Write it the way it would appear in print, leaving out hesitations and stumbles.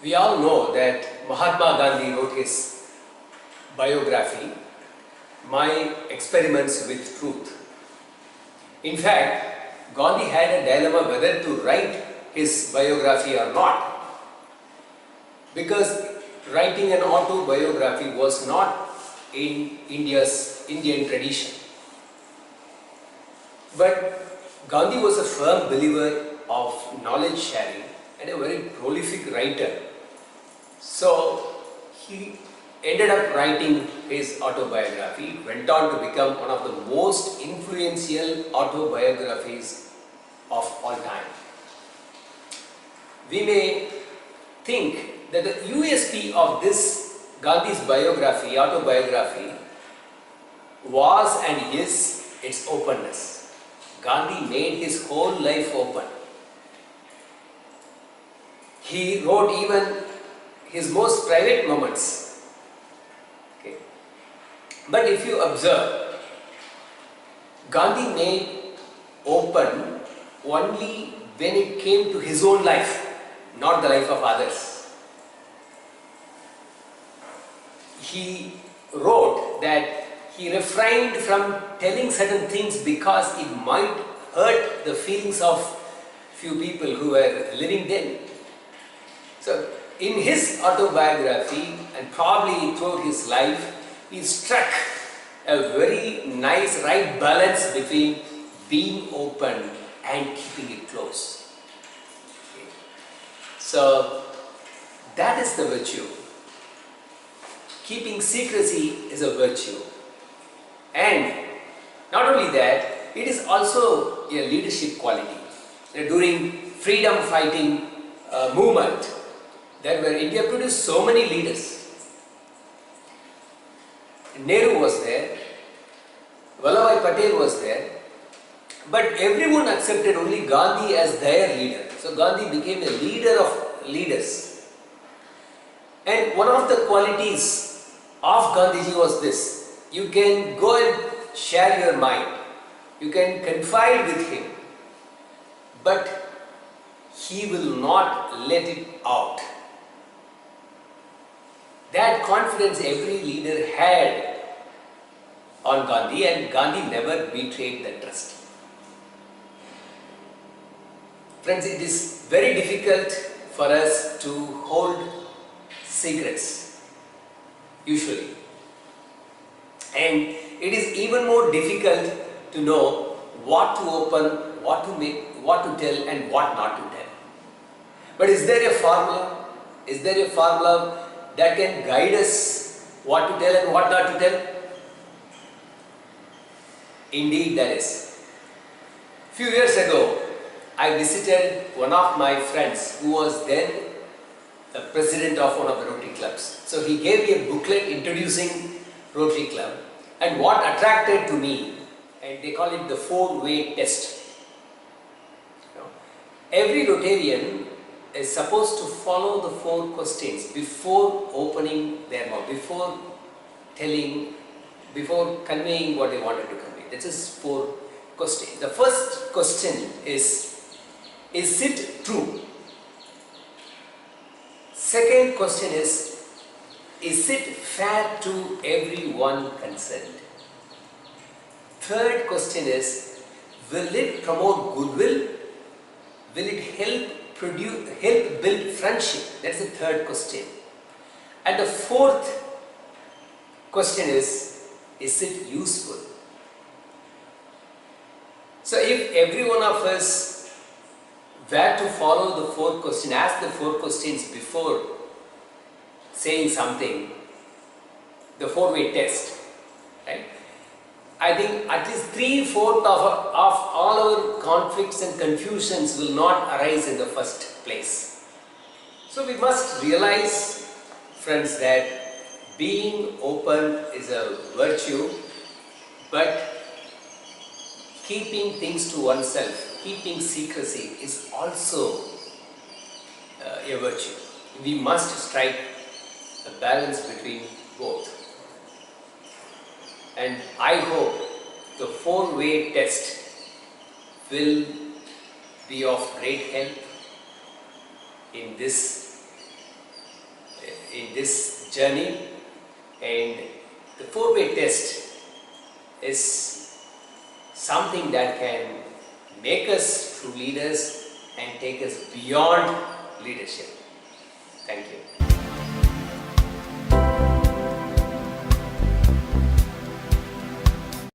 We all know that Mahatma Gandhi wrote his biography, My Experiments with Truth. In fact, Gandhi had a dilemma whether to write his biography or not, because writing an autobiography was not in Indian tradition. But Gandhi was a firm believer of knowledge sharing and a very prolific writer. So he ended up writing his autobiography. It went on to become one of the most influential autobiographies of all time. We may think that the USP of this Gandhi's autobiography, was and is its openness. Gandhi made his whole life open. He wrote even his most private moments. Okay. But if you observe, Gandhi made open only when it came to his own life, not the life of others. He wrote that he refrained from telling certain things because it might hurt the feelings of few people who were living then. So, in his autobiography and probably throughout his life, he struck a very nice right balance between being open and keeping it close. Okay. So, that is the virtue. Keeping secrecy is a virtue. And not only that, it is also a leadership quality. During freedom fighting movement, where India produced so many leaders. Nehru was there, Vallabhbhai Patel was there, but everyone accepted only Gandhi as their leader. So Gandhi became a leader of leaders. And one of the qualities of Gandhiji was this: you can go and share your mind, you can confide with him, but he will not let it out. That confidence every leader had on Gandhi, and Gandhi never betrayed that trust. Friends, it is very difficult for us to hold secrets, usually. And it is even more difficult to know what to open, what to make, what to tell and what not to tell. But is there a formula? Is there a formula that can guide us what to tell and what not to tell? Indeed there is. Few years ago, I visited one of my friends who was then the president of one of the Rotary clubs. So he gave me a booklet introducing Rotary club, and what attracted to me, and they call it the 4-way test. Every Rotarian is supposed to follow the 4 questions before opening their mouth, before telling, before conveying what they wanted to convey. This is 4 questions. The first question is it true? Second question is it fair to everyone concerned? Third question is, will it promote goodwill? Will it help build friendship? That's the third question. And the fourth question is it useful? So if every one of us were to follow the 4 questions, ask the 4 questions before saying something, the 4-way test, right? I think at least 3/4 of all our conflicts and confusions will not arise in the first place. So we must realize, friends, that being open is a virtue, but keeping things to oneself, keeping secrecy is also a virtue. We must strike a balance between both. And I hope the 4-way test will be of great help in this in this journey, and the 4-way test is something that can make us true leaders and take us beyond leadership. Thank you.